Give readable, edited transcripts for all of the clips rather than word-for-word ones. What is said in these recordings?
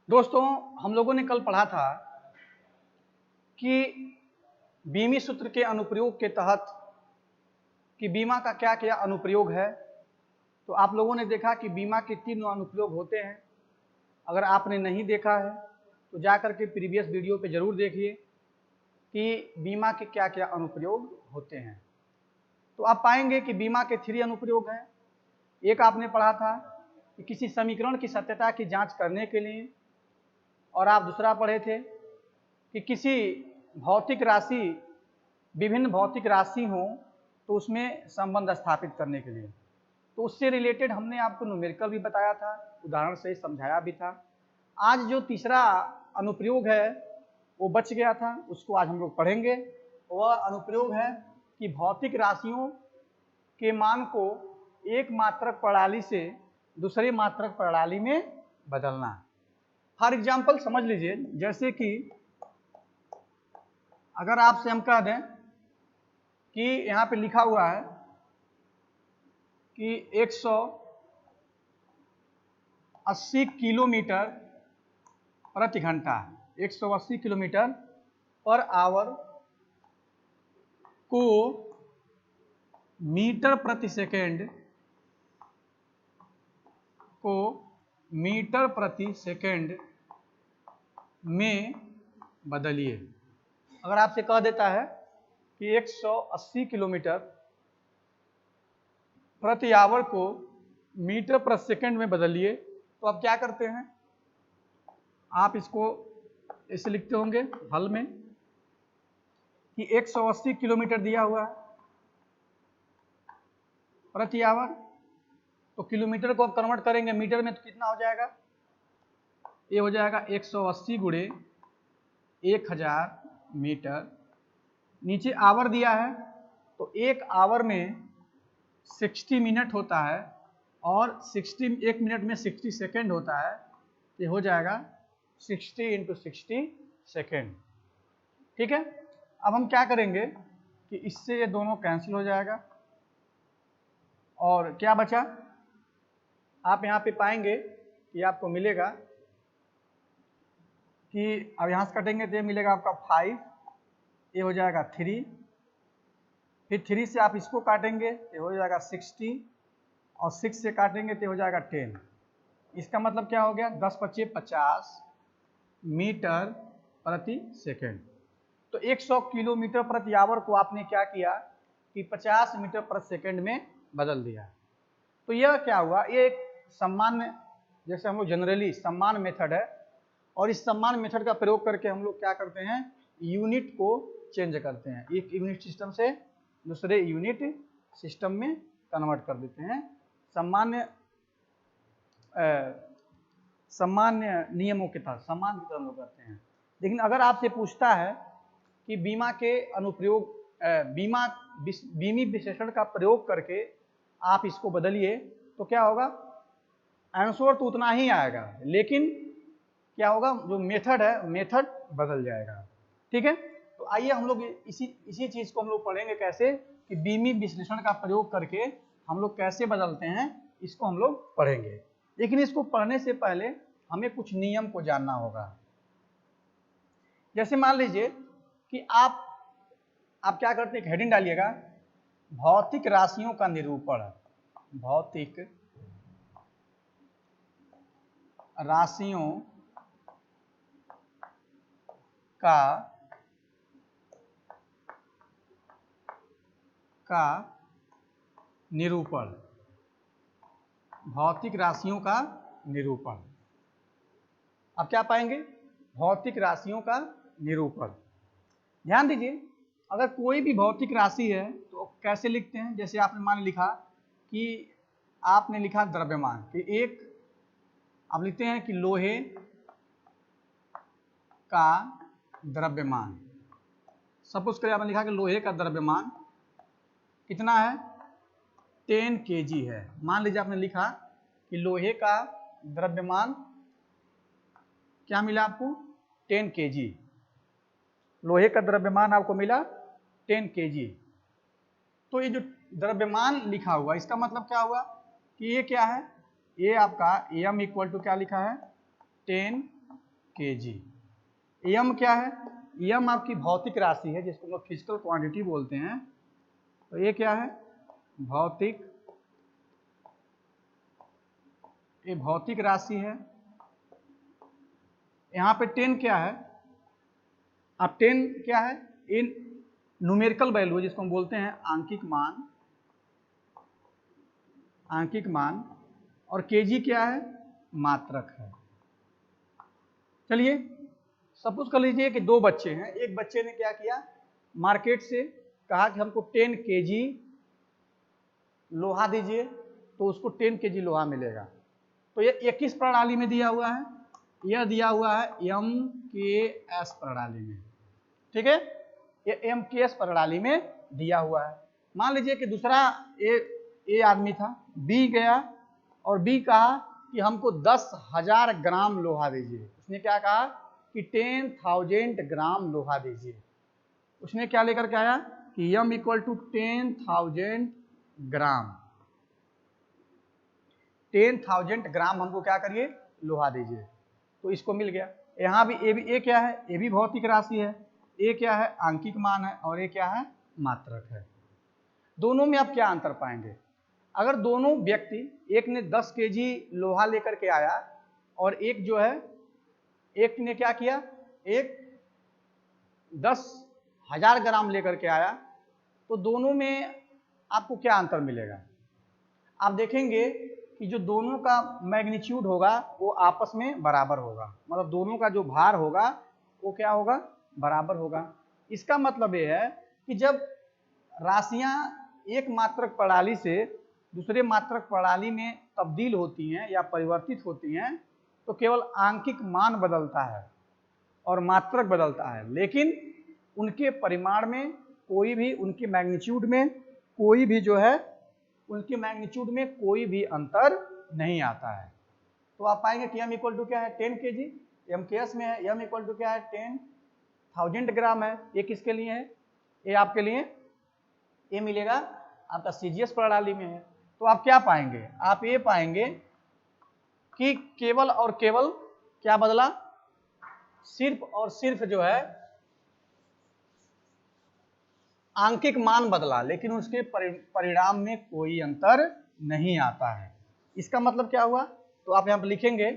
दोस्तों, हम लोगों ने कल पढ़ा था कि बीमी सूत्र के अनुप्रयोग के तहत कि बीमा का क्या क्या अनुप्रयोग है। तो आप लोगों ने देखा कि बीमा के 3 अनुप्रयोग होते हैं। अगर आपने नहीं देखा है तो जाकर के प्रीवियस वीडियो पे जरूर देखिए कि बीमा के क्या क्या अनुप्रयोग होते हैं। तो आप पाएंगे कि बीमा के 3 अनुप्रयोग हैं। एक आपने पढ़ा था कि किसी समीकरण की सत्यता की जांच करने के लिए, और आप दूसरा पढ़े थे कि किसी भौतिक राशि, विभिन्न भौतिक राशि हो तो उसमें संबंध स्थापित करने के लिए। तो उससे रिलेटेड हमने आपको न्यूमेरिकल भी बताया था, उदाहरण से समझाया भी था। आज जो तीसरा अनुप्रयोग है वो बच गया था, उसको आज हम लोग पढ़ेंगे। वह अनुप्रयोग है कि भौतिक राशियों के मान को एक मात्रक प्रणाली से दूसरे मात्रक प्रणाली में बदलना। फॉर एग्जाम्पल समझ लीजिए, जैसे कि अगर आपसे हम कह दें कि यहाँ पे लिखा हुआ है कि 180 किलोमीटर प्रति घंटा, 180 किलोमीटर पर आवर को मीटर प्रति सेकेंड में बदलिए। अगर आपसे कह देता है कि 180 किलोमीटर प्रति आवर को मीटर प्रति सेकेंड में बदलिए, तो आप क्या करते हैं? आप इसको ऐसे लिखते होंगे हल में कि 180 किलोमीटर दिया हुआ है प्रति आवर, तो किलोमीटर को आप कन्वर्ट करेंगे मीटर में तो कितना हो जाएगा? ये हो जाएगा 180 गुणे 1000 मीटर। नीचे आवर दिया है तो एक आवर में 60 मिनट होता है और 1 मिनट में 60 सेकेंड होता है। ये हो जाएगा 60 × 60 सेकेंड। ठीक है, अब हम क्या करेंगे कि इससे ये दोनों कैंसिल हो जाएगा और क्या बचा? आप यहाँ पे पाएंगे कि आपको मिलेगा कि अब यहाँ से कटेंगे तो ये मिलेगा आपका 5, ये हो जाएगा 3, फिर 3 से आप इसको काटेंगे तो हो जाएगा 60 और 6 से काटेंगे तो हो जाएगा 10। इसका मतलब क्या हो गया? 10 × 5 = 50 मीटर प्रति सेकेंड। तो 100 किलोमीटर प्रति आवर को आपने क्या किया कि 50 मीटर प्रति सेकेंड में बदल दिया। तो यह क्या हुआ? ये एक सामान्य, जैसे हम लोग जनरली सम्मान मेथड है, और इस सम्मान मेथड का प्रयोग करके हम लोग क्या करते हैं? यूनिट को चेंज करते हैं, एक यूनिट सिस्टम से दूसरे यूनिट सिस्टम में कन्वर्ट कर देते हैं सामान्य नियमों के तहत, सम्मान की तरह लोग करते हैं। लेकिन अगर आपसे पूछता है कि बीमा के अनुप्रयोग, बीमी विश्लेषण का प्रयोग करके आप इसको बदलिए, तो क्या होगा? आंसर तो उतना ही आएगा, लेकिन क्या होगा? जो मेथड है, मेथड बदल जाएगा। ठीक है, तो आइए हम लोग इसी चीज को हम लोग पढ़ेंगे कैसे कि बीमी विश्लेषण का प्रयोग करके हम लोग कैसे बदलते हैं, इसको हम लोग पढ़ेंगे। लेकिन इसको पढ़ने से पहले हमें कुछ नियम को जानना होगा। जैसे मान लीजिए कि आप क्या करते हैं? हेडिंग डालिएगा, भौतिक राशियों का निरूपण। भौतिक राशियों का निरूपण। भौतिक राशियों का निरूपण। अब क्या पाएंगे? भौतिक राशियों का निरूपण। ध्यान दीजिए, अगर कोई भी भौतिक राशि है तो कैसे लिखते हैं? जैसे आपने मान लिखा कि आपने लिखा द्रव्यमान कि एक, आप लिखते हैं कि लोहे का द्रव्यमान। सपोज करिए आपने लिखा कि लोहे का द्रव्यमान कितना है? 10 kg है। मान लीजिए आपने लिखा कि लोहे का द्रव्यमान क्या मिला आपको? 10 kg। लोहे का द्रव्यमान आपको मिला 10 kg। तो ये जो द्रव्यमान लिखा हुआ, इसका मतलब क्या हुआ कि ये क्या है? ये आपका m = क्या लिखा है? 10 kg। m क्या है? m आपकी भौतिक राशि है जिसको हम लोग फिजिकल क्वांटिटी बोलते हैं। तो ये क्या है? भौतिक, ये भौतिक राशि है। यहाँ पे 10 क्या है? अब 10 क्या है? इन न्यूमेरिकल वैल्यू जिसको हम बोलते हैं आंकिक मान, आंकिक मान। और केजी क्या है? मात्रक है। चलिए सपोज कर लीजिए कि दो बच्चे हैं। एक बच्चे ने क्या किया, मार्केट से कहा कि हमको 10 केजी लोहा दीजिए, तो उसको 10 केजी लोहा मिलेगा। तो ये किस प्रणाली में दिया हुआ है? यह दिया हुआ है MKS प्रणाली में। ठीक है, ये MKS प्रणाली में दिया हुआ है। मान लीजिए कि दूसरा ए आदमी था, बी गया और बी कहा कि हमको 10,000 ग्राम लोहा दीजिए। उसने क्या कहा कि 10,000 ग्राम लोहा दीजिए। उसने क्या लेकर के आया कि m इक्वल टू 10,000 ग्राम, 10,000 ग्राम हमको क्या करिए, लोहा दीजिए। तो इसको मिल गया। यहाँ भी ए क्या है? ए भी भौतिक राशि है। ए क्या है? आंकिक मान है। और ए क्या है? मात्रक है। दोनों में आप क्या अंतर पाएंगे? अगर दोनों व्यक्ति, एक ने 10 केजी लोहा लेकर के आया और एक जो है, एक ने क्या किया, एक 10,000 ग्राम लेकर के आया, तो दोनों में आपको क्या अंतर मिलेगा? आप देखेंगे कि जो दोनों का मैग्नीट्यूड होगा वो आपस में बराबर होगा। मतलब दोनों का जो भार होगा वो क्या होगा? बराबर होगा। इसका मतलब ये है कि जब राशियां एक मात्रक प्रणाली से दूसरे मात्रक प्रणाली में तब्दील होती हैं या परिवर्तित होती हैं, तो केवल आंकिक मान बदलता है और मात्रक बदलता है, लेकिन उनके परिमाण में कोई भी, उनके मैग्नीट्यूड में कोई भी जो है, उनके मैग्नीट्यूड में कोई भी अंतर नहीं आता है। तो आप पाएंगे कि m इक्वल टू क्या है? 10 केजी। MKS में है m इक्वल टू क्या है? 10,000 ग्राम है। ये किसके लिए है? ये आपके लिए ये मिलेगा आपका CGS प्रणाली में है। तो आप क्या पाएंगे? आप ये पाएंगे कि केवल और केवल क्या बदला? सिर्फ और सिर्फ जो है आंकिक मान बदला, लेकिन उसके परिणाम में कोई अंतर नहीं आता है। इसका मतलब क्या हुआ? तो आप यहाँ पे लिखेंगे,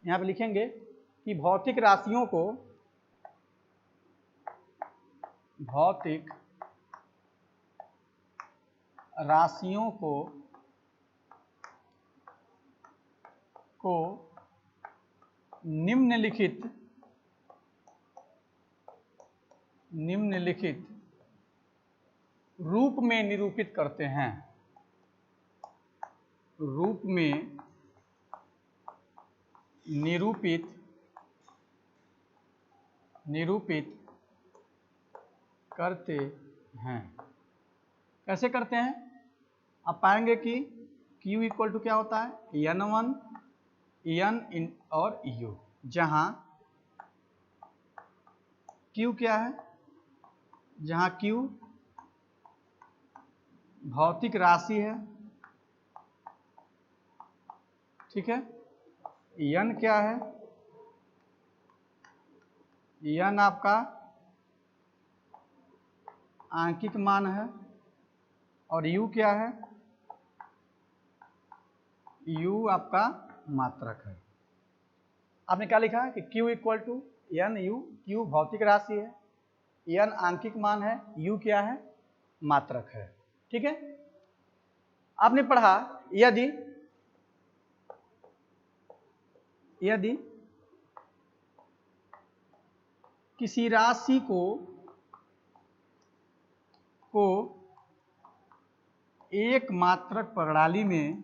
यहाँ पे लिखेंगे कि भौतिक राशियों को, भौतिक राशियों को निम्नलिखित रूप में निरूपित करते हैं। रूप में निरूपित करते हैं। कैसे करते हैं? आप पाएंगे कि Q इक्वल टू क्या होता है? N1 N और U, जहां Q क्या है? जहां Q भौतिक राशि है, ठीक है। N क्या है? N आपका आंकिक मान है। और U क्या है? U आपका मात्रक है। आपने क्या लिखा कि Q equal to N U, Q भौतिक राशि है, N आंकिक मान है, U क्या है? मात्रक है। ठीक है। आपने पढ़ा यदि किसी राशि को एक मात्रक प्रणाली में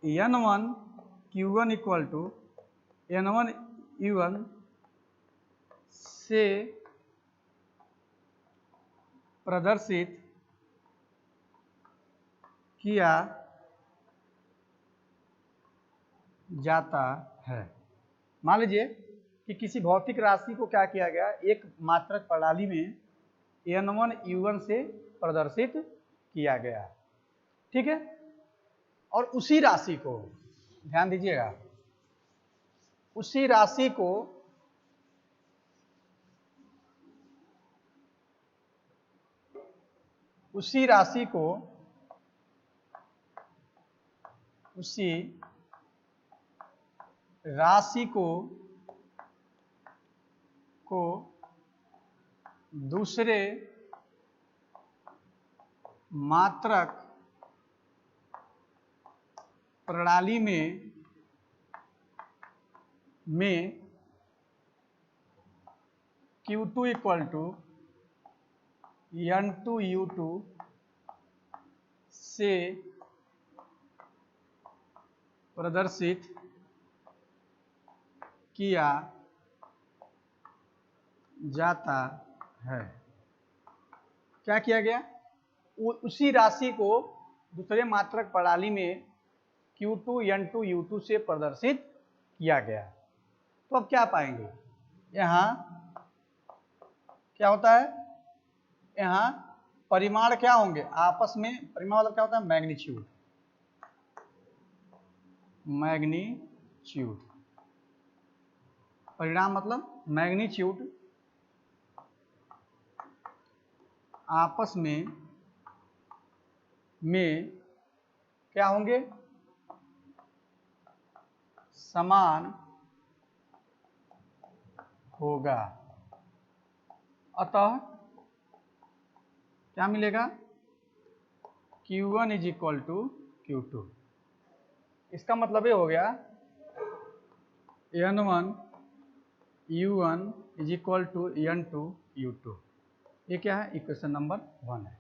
N1 Q1 equal to N1 U1 से प्रदर्शित किया जाता है। मान लीजिए कि किसी भौतिक राशि को क्या किया गया, एक मात्रक प्रणाली में N1 U1 से प्रदर्शित किया गया। ठीक है, और उसी राशि को, ध्यान दीजिएगा, उसी राशि को उसी राशि को दूसरे मात्रक प्रणाली में Q2 इक्वल टू N2U2 से प्रदर्शित किया जाता है। क्या किया गया? उसी राशि को दूसरे मात्रक प्रणाली में Q2 N2U2 से प्रदर्शित किया गया। तो अब क्या पाएंगे, यहाँ क्या होता है, यहाँ परिमाण क्या होंगे आपस में, परिमाण मतलब क्या होता है, मैग्नीट्यूड, परिणाम मतलब मैग्नीट्यूड आपस में क्या होंगे, समान होगा। अतः क्या मिलेगा, Q1 is equal to Q2। इसका मतलब ये हो गया N1 U1 is equal to N2 U2। ये क्या है, इक्वेशन नंबर 1 है।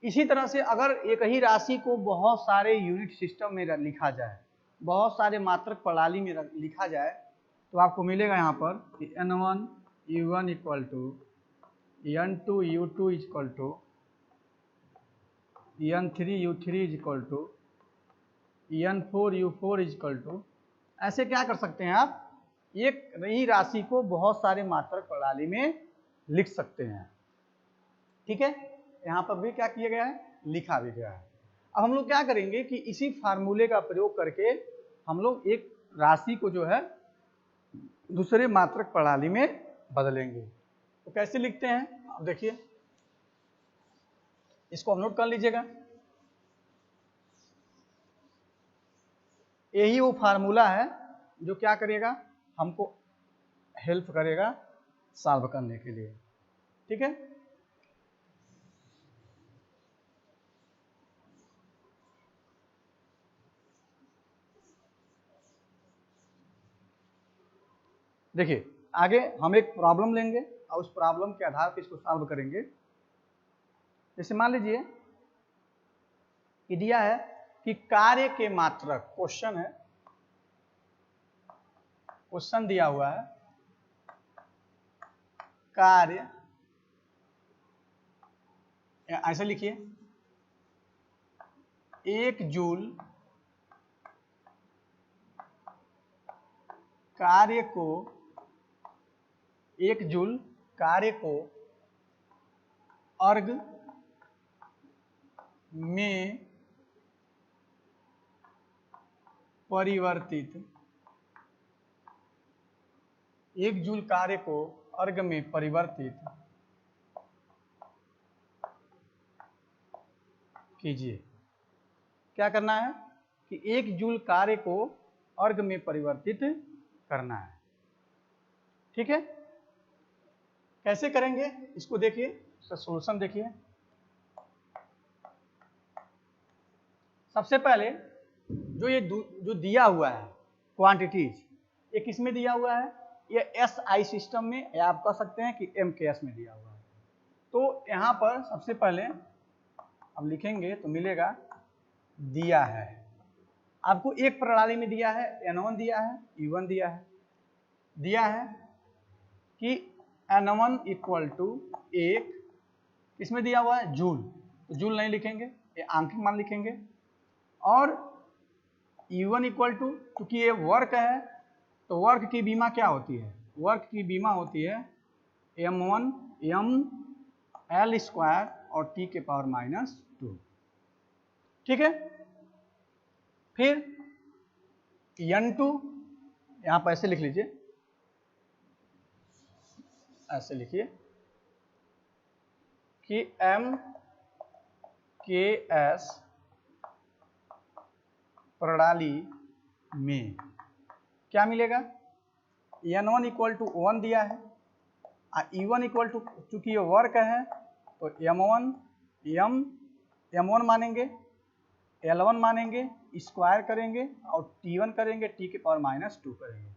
इसी तरह से अगर एक ही राशि को बहुत सारे यूनिट सिस्टम में लिखा जाए, बहुत सारे मात्रक प्रणाली में लिखा जाए, तो आपको मिलेगा यहाँ पर कि N1 U1 equal to N2 U2 equal to N3 U3 equal to N4 U4 equal to. ऐसे क्या कर सकते हैं आप, एक ही राशि को बहुत सारे मात्रक प्रणाली में लिख सकते हैं। ठीक है, यहाँ पर भी क्या किया गया है, लिखा भी गया है। अब हम लोग क्या करेंगे कि इसी फार्मूले का प्रयोग करके हम लोग एक राशि को जो है दूसरे मात्रक प्रणाली में बदलेंगे। तो कैसे लिखते हैं, अब देखिए, इसको हम नोट कर लीजिएगा। यही वो फार्मूला है जो क्या करेगा, हमको हेल्प करेगा सॉल्व करने के लिए। ठीक है, देखिए आगे हम एक प्रॉब्लम लेंगे और उस प्रॉब्लम के आधार पर इसको सॉल्व करेंगे। जैसे मान लीजिए कि दिया है कि कार्य के मात्रक, क्वेश्चन है, क्वेश्चन दिया हुआ है, कार्य, ऐसे लिखिए, 1 जूल कार्य को, 1 जूल कार्य को अर्ग में परिवर्तित, 1 जूल कार्य को अर्ग में परिवर्तित कीजिए। क्या करना है कि 1 जूल कार्य को अर्ग में परिवर्तित करना है। ठीक है, कैसे करेंगे इसको देखिए, इसका सॉल्यूशन देखिए। सबसे पहले जो दिया हुआ है क्वांटिटीज, ये किस में दिया हुआ है, ये SI सिस्टम में, या आप कह सकते हैं कि MKS में दिया हुआ है। तो यहाँ पर सबसे पहले अब लिखेंगे तो मिलेगा, दिया है आपको एक प्रणाली में दिया है, N1 दिया है, U1 दिया है कि N1 इक्वल टू 1, इसमें दिया हुआ है जूल, तो जूल नहीं लिखेंगे, ये आंकिक मान लिखेंगे। और U1 इक्वल टू, क्योंकि ये वर्क है तो वर्क की बीमा क्या होती है, वर्क की बीमा होती है M1 M L स्क्वायर और t के पावर -2। ठीक है, फिर n2 यहां पर ऐसे लिख लीजिए, ऐसे लिखिए कि MKS प्रणाली में क्या मिलेगा, n1 इक्वल टू 1 दिया है, E1 इक्वल टू, चूंकि ये वर्क है तो m1 मानेंगे, L1 मानेंगे, स्क्वायर करेंगे और T1 करेंगे, t के पावर -2 करेंगे।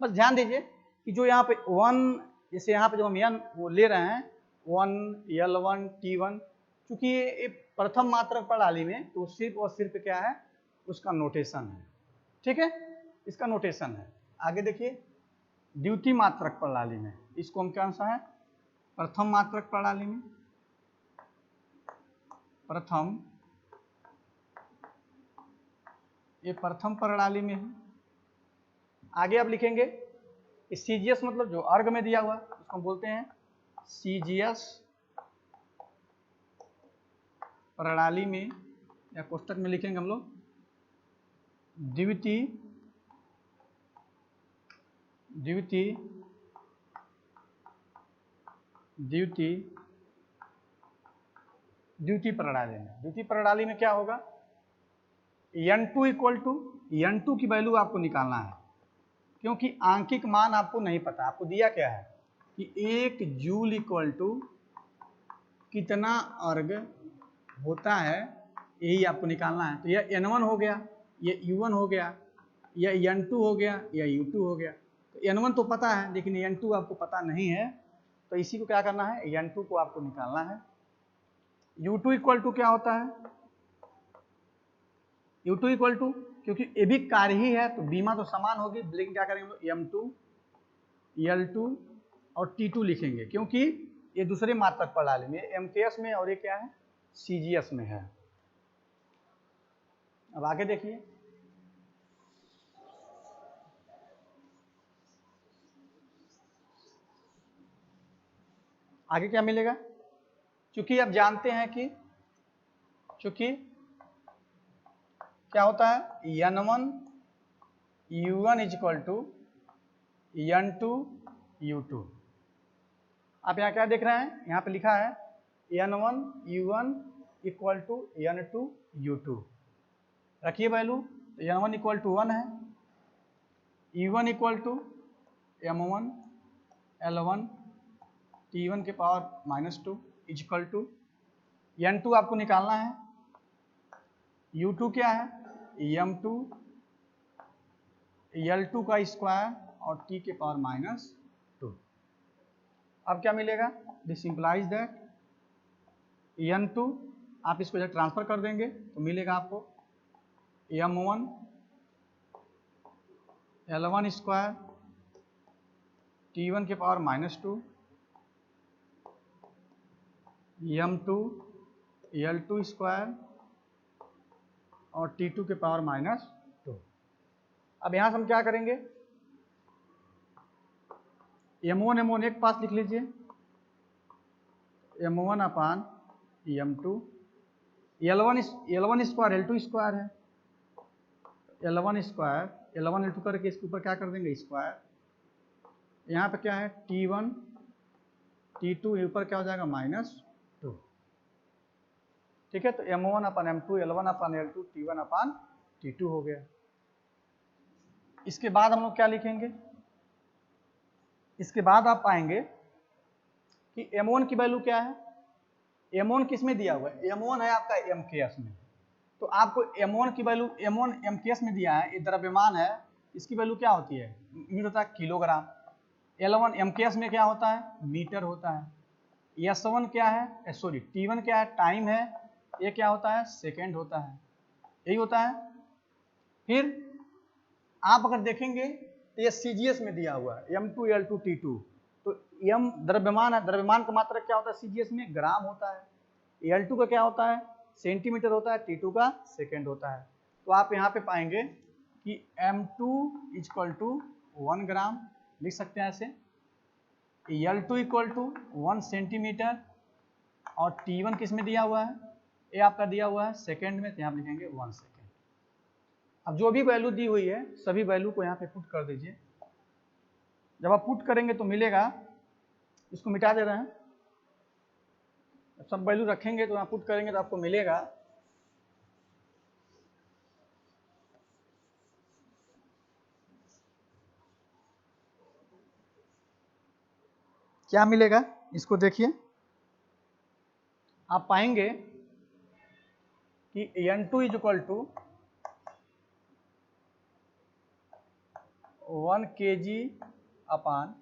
बस ध्यान दीजिए कि जो यहाँ पे 1, जैसे यहाँ पे जो हम n वो ले रहे हैं 1 L1 T1, चूंकि ये प्रथम मात्रक प्रणाली में तो सिर्फ और सिर्फ क्या है, उसका नोटेशन है। ठीक है, इसका नोटेशन है। आगे देखिए, द्वितीय मात्रक प्रणाली में इसको हम क्या सा है, प्रथम मात्रक प्रणाली में, प्रथम, ये प्रथम प्रणाली में है। आगे आप लिखेंगे सीजीएस मतलब जो अर्ग में दिया हुआ उसको हम बोलते हैं सीजीएस प्रणाली में, या कोष्टक में लिखेंगे हम लोग द्वितीय प्रणाली में। द्वितीय प्रणाली में क्या होगा, n2 इक्वल टू, n2 की वैल्यू आपको निकालना है, क्योंकि आंकिक मान आपको नहीं पता। आपको दिया क्या है कि 1 जूल इक्वल टू कितना अर्ग होता है, यही आपको निकालना है। तो यह n1 हो गया, यह u1 हो गया, यह n2 हो गया, यह u2 हो गया। तो n1 तो पता है लेकिन n2 आपको पता नहीं है, तो इसी को क्या करना है, n2 को आपको निकालना है। u2 इक्वल टू क्या होता है, u2 इक्वल टू, क्योंकि ये भी कार्य ही है तो बीमा तो समान होगी, लेकिन क्या करेंगे हम लोग m2 L2 और T2 लिखेंगे, क्योंकि ये दूसरे मात्रक प्रणाली में, MKS में, और ये क्या है, CGS में है। अब आगे देखिए, आगे क्या मिलेगा, चूंकि आप जानते हैं कि चूंकि क्या होता है, n1 u1 is equal to n2 u2। आप यहाँ क्या देख रहे हैं, यहाँ पे लिखा है n1 u1 equal to n2 u2। रखिए वैल्यू, तो n1 इक्वल टू 1 है, u1 equal to m1 L1 T1 के power -2 is equal to n2 आपको निकालना है, u2 क्या है, m2 L2 का स्क्वायर और t के पावर -2। अब क्या मिलेगा, दिस इंप्लाइज दैट n2, आप इसको जब ट्रांसफर कर देंगे तो मिलेगा आपको m1 L1 स्क्वायर T1 के पावर -2 m2 L2 स्क्वायर और T2 के पावर -2। अब यहां से हम क्या करेंगे, m1 एक पास लिख लीजिए, m1 अपान m2, L1 square L2 square है, L1 स्क्वायर L1 L2 करके इसके ऊपर क्या कर देंगे, स्क्वायर। यहाँ पे क्या है, T1 T2 ऊपर क्या हो जाएगा, -2। ठीक है, तो m1 अपान m2 L1 अपान L2 T1 अपान T2 हो गया। इसके बाद हम लोग क्या लिखेंगे, इसके बाद आप पाएंगे कि m1 की वैल्यू क्या है, m1 किस में दिया हुआ है, m1 है आपका MKS में। तो आपको m1 की वैल्यू, m1 MKS में दिया है, ये द्रव्यमान है, इसकी वैल्यू क्या होती है, यूनिट होता है किलोग्राम। L1 MKS में क्या होता है, मीटर होता है। S1 क्या है, सॉरी T1 क्या है, टाइम है, ये क्या होता है, सेकेंड होता है, यही होता है। फिर आप अगर देखेंगे तो ये CGS में दिया हुआ है m2 L2 T2, तो m द्रव्यमान है, द्रव्यमान का मात्रा क्या होता है CGS में, ग्राम होता है। L2 का क्या होता है, सेंटीमीटर होता है, T2 का सेकेंड होता है। तो आप यहाँ पे पाएंगे कि m2 इक्वल टू 1 ग्राम लिख सकते हैं ऐसे, L2 इक्वल टू 1 सेंटीमीटर, और T1 किस में दिया हुआ है, ये आपका दिया हुआ है सेकेंड में, तो यहाँ लिखेंगे 1 सेकेंड। अब जो भी वैल्यू दी हुई है सभी वैल्यू को यहाँ पे पुट कर दीजिए। जब आप पुट करेंगे तो मिलेगा, इसको मिटा दे रहे हैं, जब सब वैल्यू रखेंगे तो यहाँ पुट करेंगे तो आपको मिलेगा क्या मिलेगा, इसको देखिए। आप पाएंगे कि N2 is equal to 1 kg upon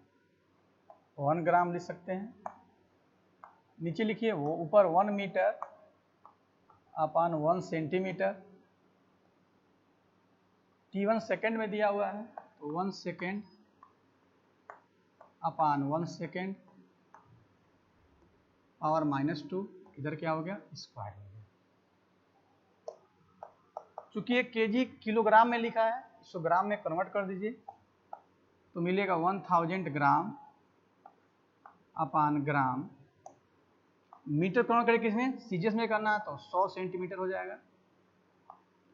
1 gram लिख सकते हैं। नीचे लिखिए वो ऊपर 1 मीटर अपान 1 सेंटीमीटर। T1 सेकेंड में दिया हुआ है तो 1 सेकेंड अपान 1 सेकेंड पावर -2, इधर क्या हो गया, स्क्वायर हो गया। चूंकि ये केजी किलोग्राम में लिखा है, इसको ग्राम में कन्वर्ट कर दीजिए तो मिलेगा 1000 ग्राम अपान ग्राम। मीटर कन्वर्ट करें किसमें, सीजीएस में करना है तो 100 सेंटीमीटर हो जाएगा।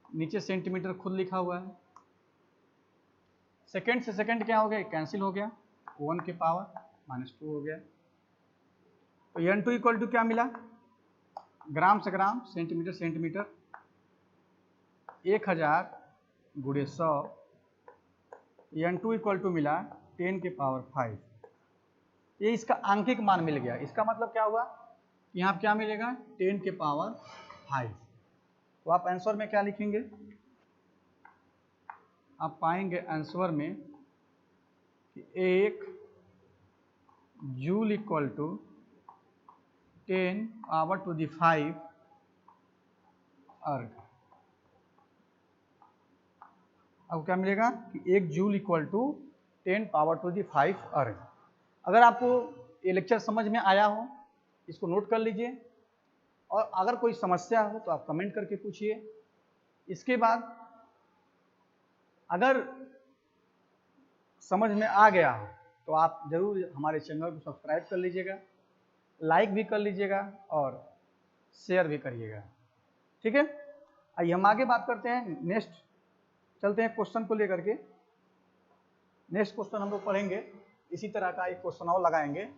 नीचे सेंटीमीटर खुद लिखा हुआ है। सेकेंड से सेकेंड क्या हो गया, कैंसिल हो गया, 1 के पावर -2 हो गया। तो N2 इक्वल टू क्या मिला, ग्राम से ग्राम, सेंटीमीटर सेंटीमीटर, 1000 गुणे 100। N2 इक्वल टू मिला 10 के पावर 5। ये इसका आंकिक मान मिल गया। इसका मतलब क्या हुआ, यहाँ क्या मिलेगा, 10 के पावर 5। तो आप आंसर में क्या लिखेंगे, आप पाएंगे आंसर में कि 1 joule equal to 10 power to the 5 erg. अब क्या मिलेगा कि 1 joule equal to 10 power to the 5 erg. अगर आपको ये लेक्चर समझ में आया हो, इसको नोट कर लीजिए, और अगर कोई समस्या हो तो आप कमेंट करके पूछिए। इसके बाद अगर समझ में आ गया हो तो आप जरूर हमारे चैनल को सब्सक्राइब कर लीजिएगा, लाइक भी कर लीजिएगा और शेयर भी करिएगा। ठीक है, आइए हम आगे बात करते हैं, नेक्स्ट चलते हैं क्वेश्चन को लेकर के। नेक्स्ट क्वेश्चन हम लोग पढ़ेंगे, इसी तरह का एक क्वेश्चन और लगाएंगे।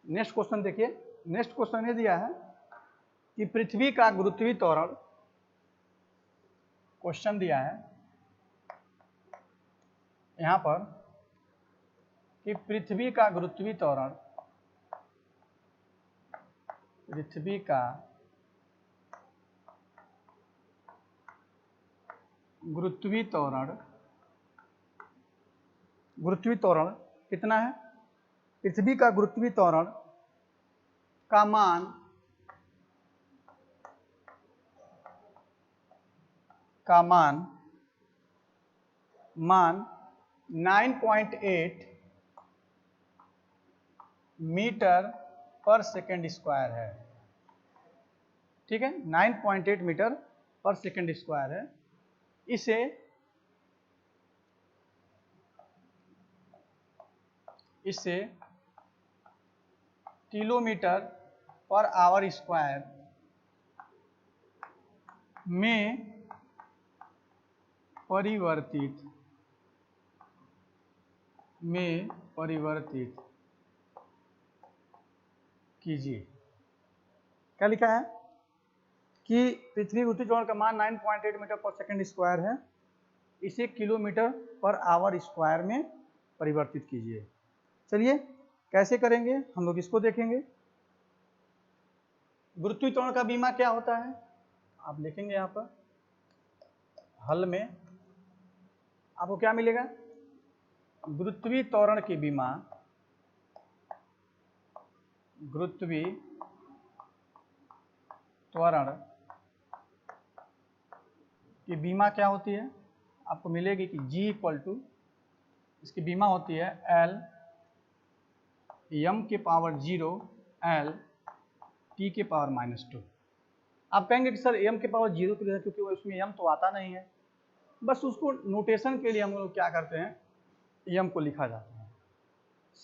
नेक्स्ट क्वेश्चन देखिए। नेक्स्ट क्वेश्चन ये दिया है कि पृथ्वी का गुरुत्वीय त्वरण, क्वेश्चन दिया है यहां पर कि पृथ्वी का गुरुत्वीय त्वरण, पृथ्वी का गुरुत्वीय त्वरण, गुरुत्वीय त्वरण कितना है, पृथ्वी का गुरुत्वीय त्वरण का मान मान 9.8 मीटर पर सेकेंड स्क्वायर है। ठीक है, 9.8 मीटर पर सेकेंड स्क्वायर है। इसे किलोमीटर पर आवर स्क्वायर में परिवर्तित कीजिए। क्या लिखा है कि पृथ्वी गुरुत्वीय त्वरण का मान 9.8 मीटर पर सेकेंड स्क्वायर है, इसे किलोमीटर पर आवर स्क्वायर में परिवर्तित कीजिए। चलिए कैसे करेंगे हम लोग इसको देखेंगे। गुरुत्वीय त्वरण का बीमा क्या होता है, आप देखेंगे यहाँ पर हल में आपको क्या मिलेगा, गुरुत्वीय त्वरण की बीमा, गुरुत्वीय त्वरण की बीमा क्या होती है, आपको मिलेगी कि G इक्वल टू, इसकी बीमा होती है L m के पावर 0 L t के पावर -2। आप कहेंगे कि सर m के पावर 0 के लिए, क्योंकि उसमें m तो आता नहीं है। बस उसको नोटेशन के लिए हम लोग क्या करते हैं, m को लिखा जाता है,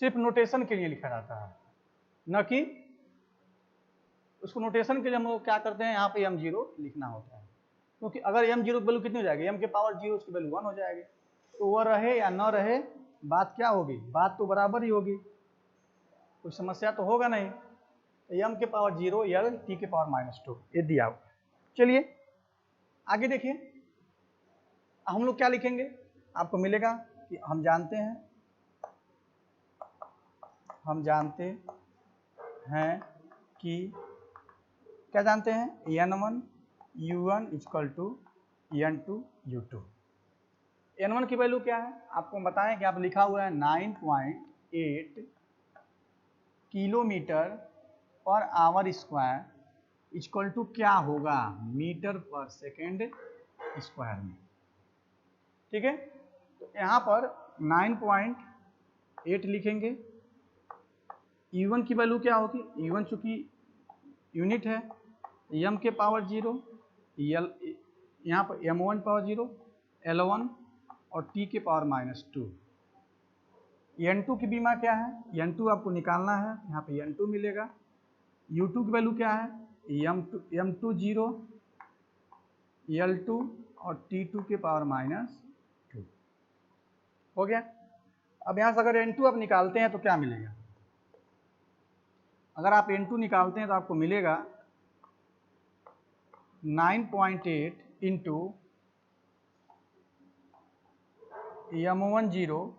सिर्फ नोटेशन के लिए लिखा जाता है, न कि उसको नोटेशन के लिए हम लोग क्या करते हैं, यहाँ पे m0 लिखना होता है। क्योंकि अगर m0 की वैल्यू कितनी हो जाएगी, m के पावर 0 उसकी वैल्यू 1 हो जाएगी। तो वह रहे या न रहे, बात क्या होगी, बात तो बराबर ही होगी, कोई समस्या तो होगा नहीं। m के पावर 0 L t के पावर -2 ये दिया हुआ। चलिए आगे देखिए, हम लोग क्या लिखेंगे, आपको मिलेगा कि हम जानते हैं कि क्या जानते हैं, n1 u1 equal to n2 u2। n1 की वैल्यू क्या है, आपको बताएं कि आप लिखा हुआ है 9.8 kilometre per hour square equal to क्या होगा, मीटर पर सेकेंड स्क्वायर में। ठीक है, तो यहाँ पर 9.8 लिखेंगे। u1 की वैल्यू क्या होगी, u1 चूंकि यूनिट है, m के पावर 0 L, यहाँ पर m1 पावर 0 L1 और t के पावर -2। n2 की बीमा क्या है, n2 आपको निकालना है, यहाँ पे n2 मिलेगा। u2 की वैल्यू क्या है, m2 0 L2 और t2 के पावर -2 हो गया। अब यहाँ से अगर n2 आप निकालते हैं तो क्या मिलेगा, अगर आप n2 निकालते हैं तो आपको मिलेगा 9.8 इंटू m10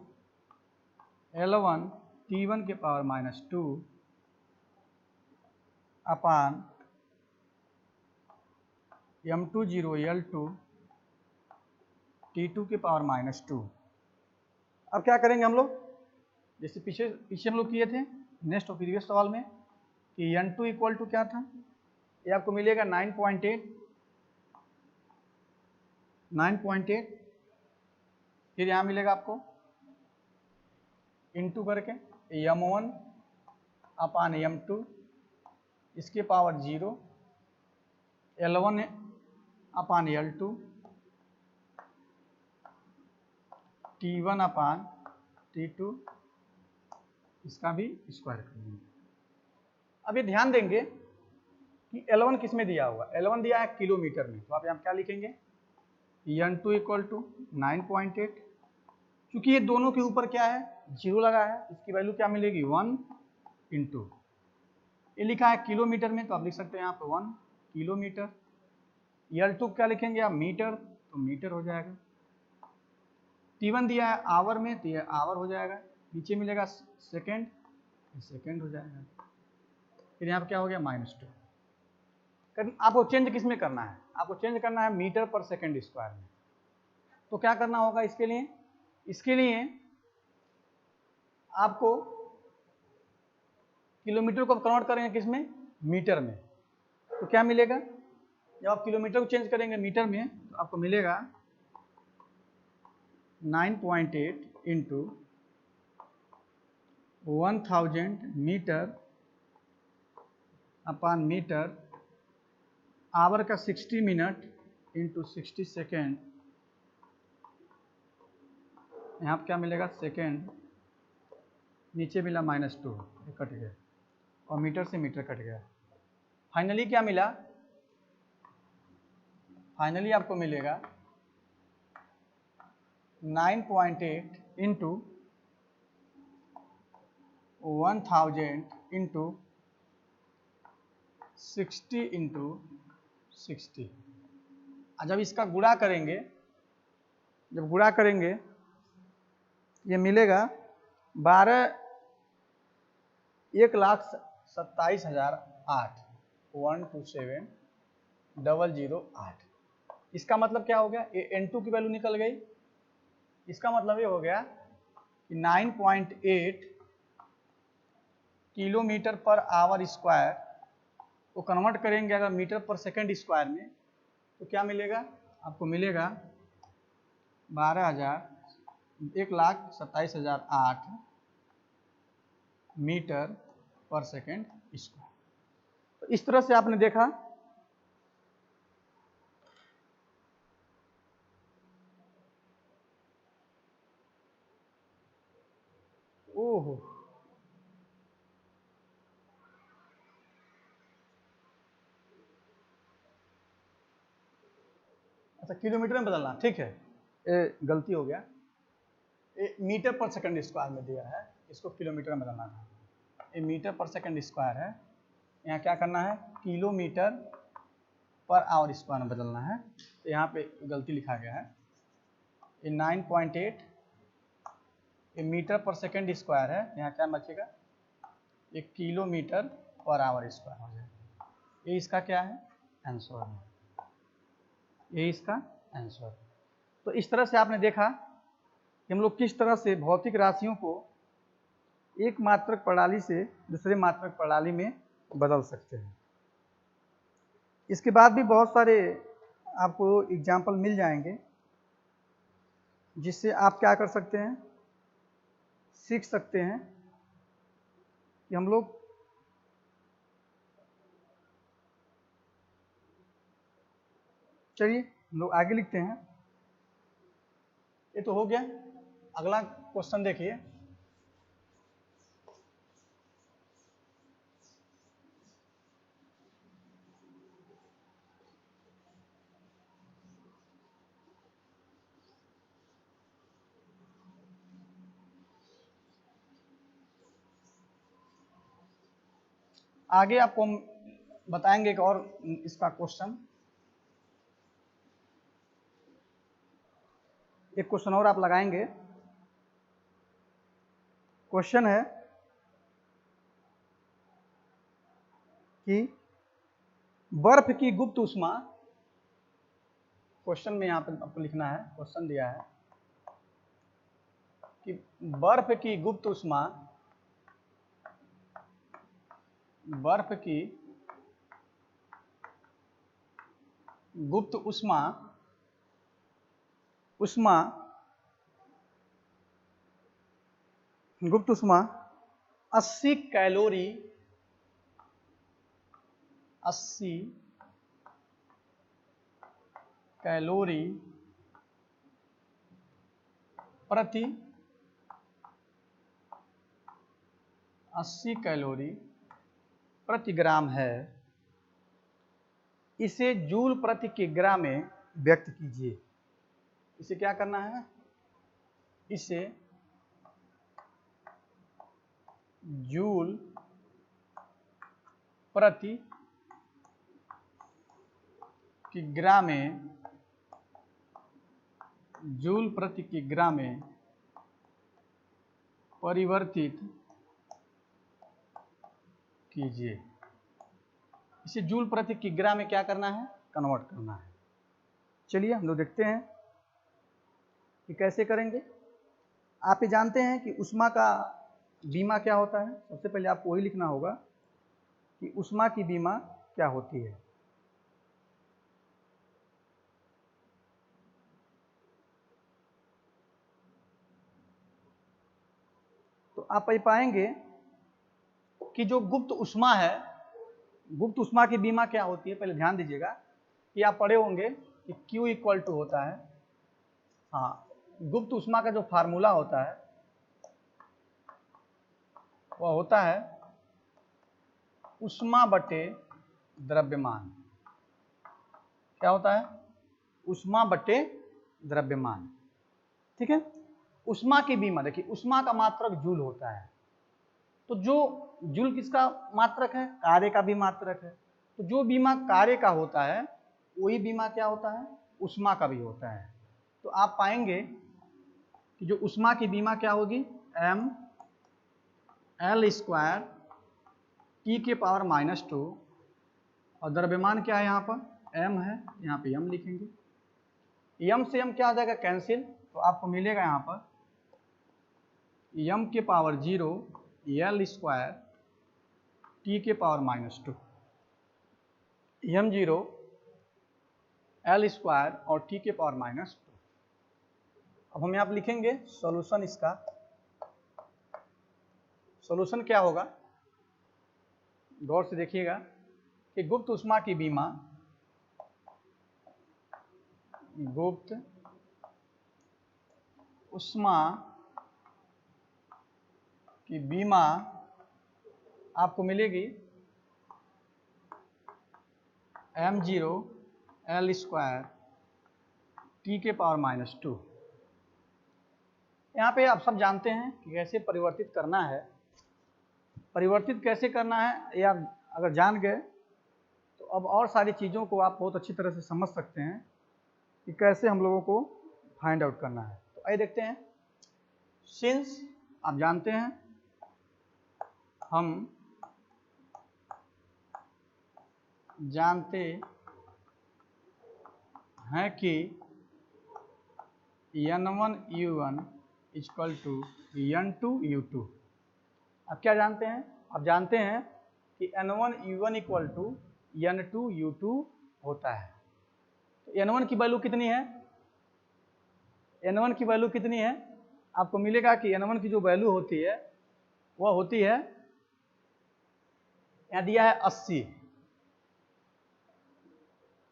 L1 t1 के पावर -2 अपान m20 L2 t2 के पावर -2। अब क्या करेंगे हम लोग, जैसे पीछे हम लोग किए थे नेक्स्ट और प्रीवियस सवाल में कि n2 इक्वल टू क्या था, ये आपको मिलेगा 9.8, फिर यहाँ मिलेगा आपको इंटू करके m1 अपान m2 इसके पावर 0 L1 अपान L2 T1 अपान T2 इसका भी स्क्वायर कर देंगे। अब ये ध्यान देंगे कि L1 किस में दिया हुआ, L1 दिया है किलोमीटर में, तो आप यहाँ क्या लिखेंगे, n2 इक्वल टू 9.8, क्योंकि ये दोनों के ऊपर क्या है 0 लगा है, इसकी वैल्यू क्या मिलेगी 1 इंटू, ये लिखा है किलोमीटर में तो आप लिख सकते हैं यहाँ पे 1 किलोमीटर। L2 क्या लिखेंगे आप मीटर, तो मीटर हो जाएगा। T1 दिया है आवर में तो ये आवर हो जाएगा, नीचे मिलेगा सेकेंड, सेकेंड हो जाएगा। फिर यहाँ पे क्या हो गया -2। आपको चेंज किस में करना है, आपको चेंज करना है मीटर पर सेकेंड स्क्वायर में। तो क्या करना होगा इसके लिए आपको किलोमीटर को कन्वर्ट करेंगे किस में, मीटर में। तो क्या मिलेगा, जब आप किलोमीटर को चेंज करेंगे मीटर में तो आपको मिलेगा 9.8 into 1000 metre upon metre, hour का 60 मिनट इंटू 60 सेकेंड, यहाँ पर क्या मिलेगा सेकेंड, नीचे मिला -2 कट गया और मीटर से मीटर कट गया। फाइनली क्या मिला, फाइनली आपको मिलेगा 9.8 इंटू 1000 इंटू 60 इंटू 60। जब इसका गुणा करेंगे, जब गुणा करेंगे ये मिलेगा 1,27,008 127,008। इसका मतलब क्या हो गया, ये n2 की वैल्यू निकल गई, इसका मतलब ये हो गया कि 9.8 किलोमीटर पर आवर स्क्वायर को कन्वर्ट करेंगे अगर मीटर पर सेकेंड स्क्वायर में, तो क्या मिलेगा, आपको मिलेगा 1,27,008 मीटर पर सेकेंड स्क्वायर। तो इस तरह से आपने देखा ओहो अच्छा किलोमीटर में बदलना, ठीक है, गलती हो गया, मीटर पर सेकंड स्क्वायर में दिया है, इसको किलोमीटर में बदलना था। ये मीटर पर सेकंड स्क्वायर है, यहाँ क्या करना है किलोमीटर पर आवर स्क्वायर में बदलना है। तो यहाँ पे गलती लिखा गया है, ये 9.8 ये मीटर पर सेकंड स्क्वायर है, यहाँ क्या बचेगा ये किलोमीटर पर आवर स्क्वायर हो जाएगा। ये इसका क्या है आंसर है, ये इसका आंसर है। तो इस तरह से आपने देखा कि हम लोग किस तरह से भौतिक राशियों को एक मात्रक प्रणाली से दूसरे मात्रक प्रणाली में बदल सकते हैं। इसके बाद भी बहुत सारे आपको एग्जाम्पल मिल जाएंगे जिससे आप क्या कर सकते हैं, सीख सकते हैं कि हम लोग चलिए हम लोग आगे लिखते हैं। ये तो हो गया, अगला क्वेश्चन देखिए। आगे आपको हम बताएंगे एक और इसका क्वेश्चन, एक क्वेश्चन और आप लगाएंगे। क्वेश्चन है कि बर्फ की गुप्त उष्मा, क्वेश्चन में यहाँ पे आपको लिखना है, क्वेश्चन दिया है कि बर्फ की गुप्त उष्मा, बर्फ की गुप्त उष्मा गुप्त उष्मा 80 कैलोरी, 80 कैलोरी प्रति 80 कैलोरी प्रति ग्राम है, इसे जूल प्रति किग्रा में व्यक्त कीजिए। इसे क्या करना है, इसे जूल प्रति किग्रा में, जूल प्रति किग्रा में परिवर्तित कीजिए। इसे जूल प्रति किग्रा में क्या करना है, कन्वर्ट करना है। चलिए हम लोग देखते हैं कि कैसे करेंगे। आप ये जानते हैं कि ऊष्मा का बीमा क्या होता है। सबसे पहले आपको वही लिखना होगा कि ऊष्मा की बीमा क्या होती है। तो आप ये पाएंगे कि जो गुप्त ऊष्मा है, गुप्त ऊष्मा की बीमा क्या होती है। पहले ध्यान दीजिएगा कि आप पढ़े होंगे कि Q इक्वल टू होता है, हाँ, गुप्त ऊष्मा का जो फार्मूला होता है वह होता है ऊष्मा बटे द्रव्यमान। क्या होता है, ऊष्मा बटे द्रव्यमान, ठीक है। ऊष्मा की बीमा, देखिए ऊष्मा का मात्रक जूल होता है, तो जो जूल किसका मात्रक है, कार्य का भी मात्रक है। तो जो बीमा कार्य का होता है वही बीमा क्या होता है, ऊष्मा का भी होता है। तो आप पाएंगे कि जो ऊष्मा की बीमा क्या होगी, m l स्क्वायर टी के पावर -2, और द्रव्यमान क्या है यहाँ पर m है, यहाँ पे m लिखेंगे। m से m क्या आ जाएगा, कैंसिल, तो आपको मिलेगा यहाँ पर m के पावर 0 l स्क्वायर टी के पावर -2, m0 l स्क्वायर और टी के पावर -2। अब हम यहाँ पे लिखेंगे सॉल्यूशन। इसका सॉल्यूशन क्या होगा, गौर से देखिएगा कि गुप्त ऊष्मा की बीमा, गुप्त ऊष्मा की बीमा आपको मिलेगी m0 L स्क्वायर T⁻²। यहाँ पे आप सब जानते हैं कि कैसे परिवर्तित करना है। परिवर्तित कैसे करना है या अगर जान गए तो अब और सारी चीज़ों को आप बहुत अच्छी तरह से समझ सकते हैं कि कैसे हम लोगों को फाइंड आउट करना है। तो आइए देखते हैं। सिंस आप जानते हैं हम जानते हैं कि N1U1 = N2U2। अब क्या जानते हैं, आप जानते हैं कि N1U1 = N2U2 होता है। तो N1 की वैल्यू कितनी है, N1 की वैल्यू कितनी है, आपको मिलेगा कि N1 की जो वैल्यू होती है वह होती है, यहाँ दिया है 80,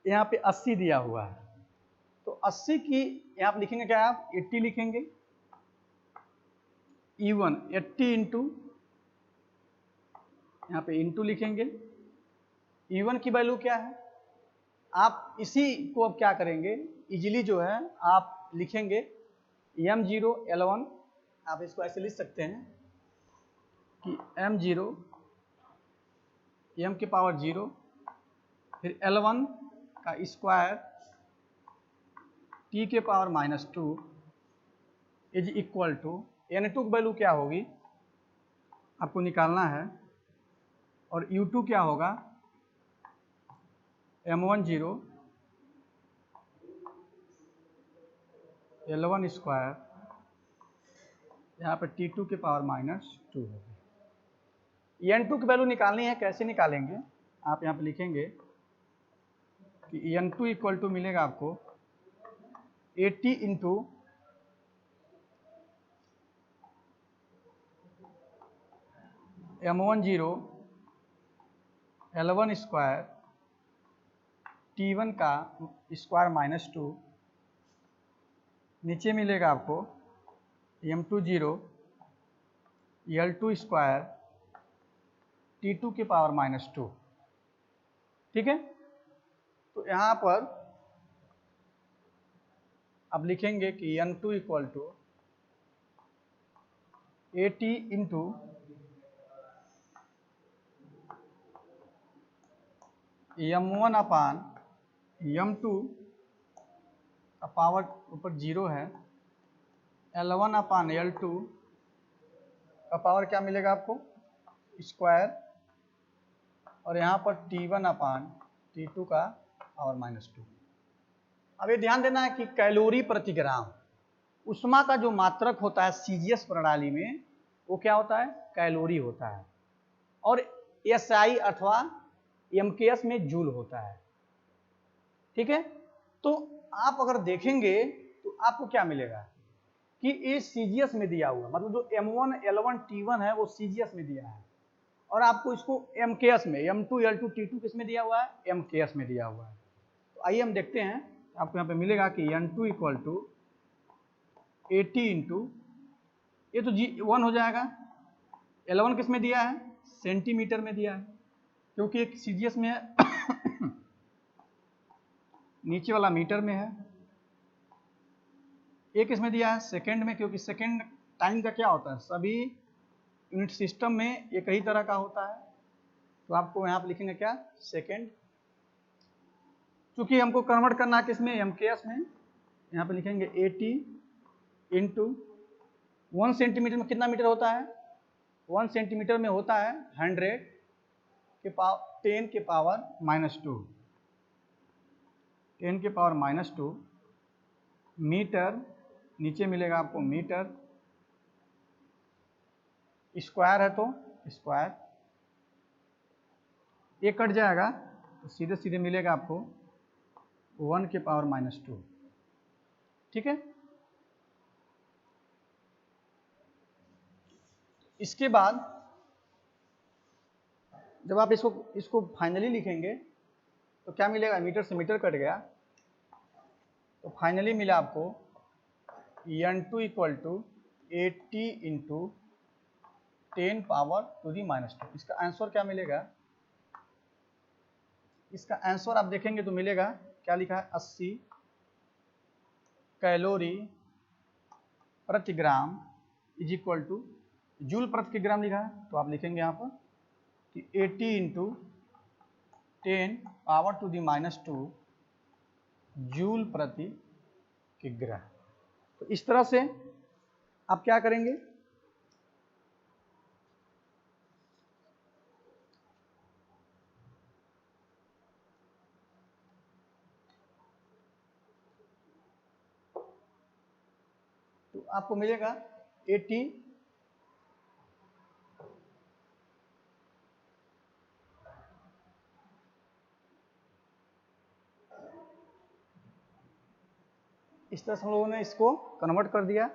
यहाँ पे 80 दिया हुआ है। तो 80 की यहाँ पे लिखेंगे क्या, आप 80 लिखेंगे, E1 80 इंटू, यहाँ पे इंटू लिखेंगे। E1 की वैल्यू क्या है, आप इसी को अब क्या करेंगे, इजीली जो है आप लिखेंगे m0 L1, आप इसको ऐसे लिख सकते हैं कि m0 m⁻0 फिर L1 का square T⁻² is equal to N2 की वैल्यू क्या होगी आपको निकालना है, और U2 क्या होगा, m10 L1 स्क्वायर, यहाँ पर T⁻² होगी। N2 की वैल्यू निकालनी है, कैसे निकालेंगे, आप यहाँ पे लिखेंगे कि N2 = मिलेगा आपको 80 into m10 L1 square T1 का स्क्वायर -2, नीचे मिलेगा आपको m20 L2 स्क्वायर T⁻²। ठीक है, तो यहाँ पर अब लिखेंगे कि N2 = 80 इंटू m1 अपान m2 का पावर ऊपर 0 है, L1 अपान L2 का पावर क्या मिलेगा आपको, स्क्वायर, और यहाँ पर T1 अपान T2 का पावर -2। अब ये ध्यान देना है कि कैलोरी प्रति ग्राम उष्मा का जो मात्रक होता है सीजीएस प्रणाली में, वो क्या होता है, कैलोरी होता है, और एसआई अथवा एमकेएस में जूल होता है। ठीक है, तो आप अगर देखेंगे तो आपको क्या मिलेगा कि ये सीजीएस में दिया हुआ, मतलब जो M1 L1 T1 है वो सीजीएस में दिया है, और आपको इसको एमकेएस में M2 L2 T2 किस में दिया हुआ है, एमकेएस में दिया हुआ है। तो आइए हम देखते हैं, आपको यहाँ पे मिलेगा कि N2 = 80 इंटू, ये तो G1 हो जाएगा, L1 किस में दिया है, सेंटीमीटर में दिया है, क्योंकि एक सीजीएस में है नीचे वाला मीटर में है, एक इसमें दिया है सेकंड में, क्योंकि सेकंड टाइम का क्या होता है, सभी यूनिट सिस्टम में एक ही तरह का होता है, तो आपको यहाँ पे लिखेंगे क्या, सेकंड। चूंकि हमको कन्वर्ट करना है किसमें, एमकेएस में, यहाँ पे लिखेंगे 80 इंटू 1 सेंटीमीटर में कितना मीटर होता है, 1 सेंटीमीटर में होता है 100 के पावर 10 के पावर -2, 10 के पावर -2 मीटर, नीचे मिलेगा आपको मीटर, स्क्वायर है तो स्क्वायर, ये कट जाएगा तो सीधे सीधे मिलेगा आपको 1 के पावर -2। ठीक है, इसके बाद जब आप इसको फाइनली लिखेंगे तो क्या मिलेगा, मीटर से मीटर कट गया, तो फाइनली मिला आपको n2 equal to 80 into 10 power to the -2। इसका आंसर क्या मिलेगा, इसका आंसर आप देखेंगे तो मिलेगा, क्या लिखा है, 80 कैलोरी प्रति gram is equal two joule प्रति ग्राम लिखा है, तो आप लिखेंगे यहाँ पर कि 80 into 10 power to the -2 joule प्रति किग्रा। तो इस तरह से आप क्या करेंगे, तो आपको मिलेगा 80 इस तरह से हम लोगों ने इसको कन्वर्ट कर दिया,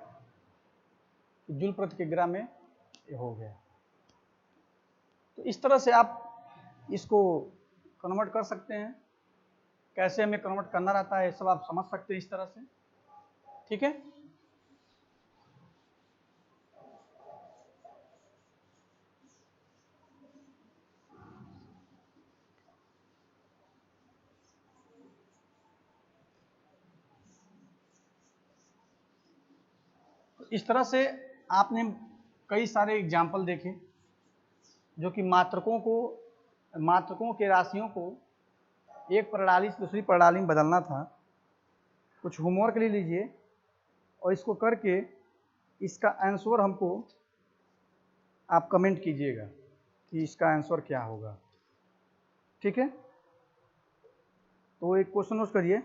जूल प्रति किग्रा में ये हो गया। तो इस तरह से आप इसको कन्वर्ट कर सकते हैं, कैसे हमें कन्वर्ट करना रहता है ये सब आप समझ सकते हैं इस तरह से, ठीक है। इस तरह से आपने कई सारे एग्जाम्पल देखे जो कि मात्रकों के राशियों को एक प्रणाली से दूसरी प्रणाली में बदलना था। कुछ होमवर्क ले लीजिए और इसको करके इसका आंसर हमको आप कमेंट कीजिएगा कि इसका आंसर क्या होगा, ठीक है। तो एक क्वेश्चन नोट करिए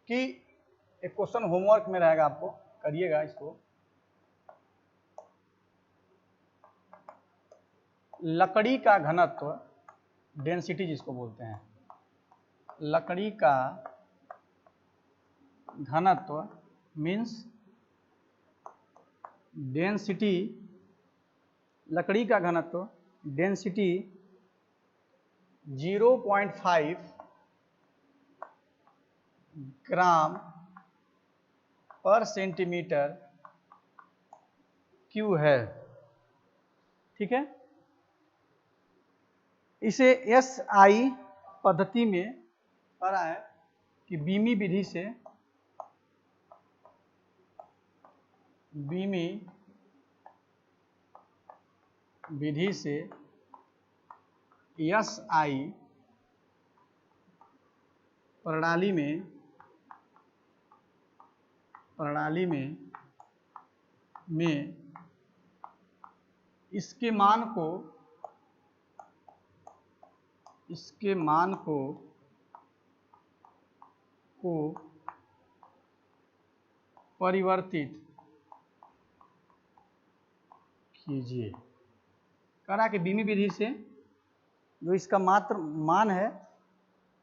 कि एक क्वेश्चन होमवर्क में रहेगा, आपको करिएगा इसको। लकड़ी का घनत्व, डेंसिटी जिसको बोलते हैं, लकड़ी का घनत्व मीन्स डेंसिटी, लकड़ी का घनत्व डेंसिटी 0.5 ग्राम पर सेंटीमीटर क्यू है, ठीक है। इसे SI पद्धति में करा है कि बीमी विधि से SI प्रणाली में इसके मान को परिवर्तित कीजिए। करा कि बीमी विधि से जो इसका मान है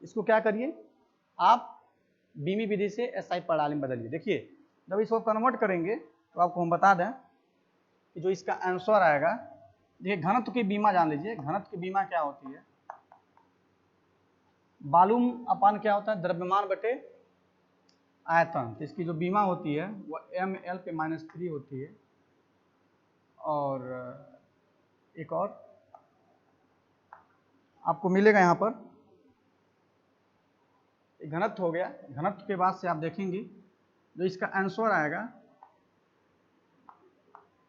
इसको क्या करिए, आप बीमी विधि से SI प्रणाली में बदलिए। देखिए जब इसको कन्वर्ट करेंगे तो आपको हम बता दें कि जो इसका आंसर आएगा, देखिए घनत्व की बीमा जान लीजिए। घनत्व की बीमा क्या होती है, वॉल्यूम अपान क्या होता है, द्रव्यमान बटे आयतन। तो इसकी जो बीमा होती है वो ml पे -3 होती है। और एक और आपको मिलेगा यहाँ पर, घनत्व हो गया। घनत्व के बाद से आप देखेंगे जो इसका आंसर आएगा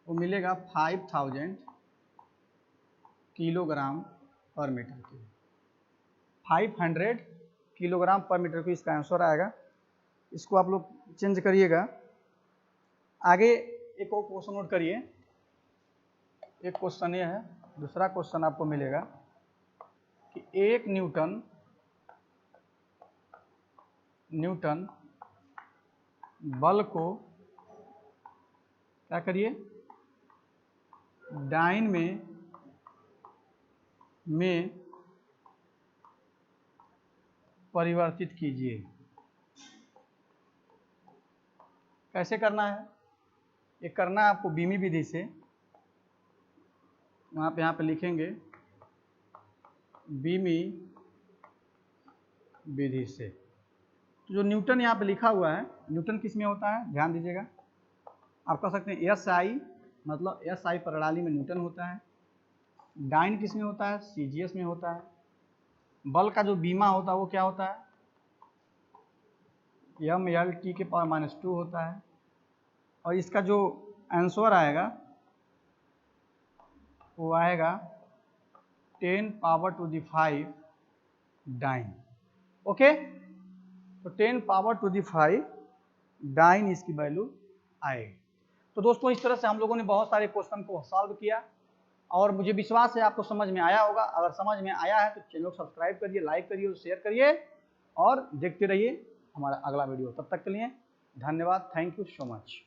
वो मिलेगा 5000 किलोग्राम पर मीटर क्यूब। 500 किलोग्राम पर मीटर क्यूब इसका आंसर आएगा। इसको आप लोग चेंज करिएगा। आगे एक और क्वेश्चन नोट करिए। एक क्वेश्चन ये है, दूसरा क्वेश्चन आपको मिलेगा कि 1 न्यूटन बल को क्या करिए, डाइन में परिवर्तित कीजिए। कैसे करना है, ये करना है आपको बीमी विधि से। यहाँ पे लिखेंगे बीमी विधि से। तो जो न्यूटन यहाँ पे लिखा हुआ है, न्यूटन किस में होता है, ध्यान दीजिएगा। आप कह सकते हैं SI, मतलब SI प्रणाली में न्यूटन होता है। डाइन किस में होता है, CGS में होता है। बल का जो बीमा होता है वो क्या होता है, MLT के पावर -2 होता है। और इसका जो आंसर आएगा वो आएगा 10⁵ डाइन। ओके, तो 10⁵ डाइन इसकी वैल्यू आएगी। तो दोस्तों इस तरह से हम लोगों ने बहुत सारे क्वेश्चन को सॉल्व किया और मुझे विश्वास है आपको समझ में आया होगा। अगर समझ में आया है तो चैनल को सब्सक्राइब करिए, लाइक करिए, शेयर करिए और देखते रहिए हमारा अगला वीडियो। तब तक के लिए धन्यवाद। Thank you so much.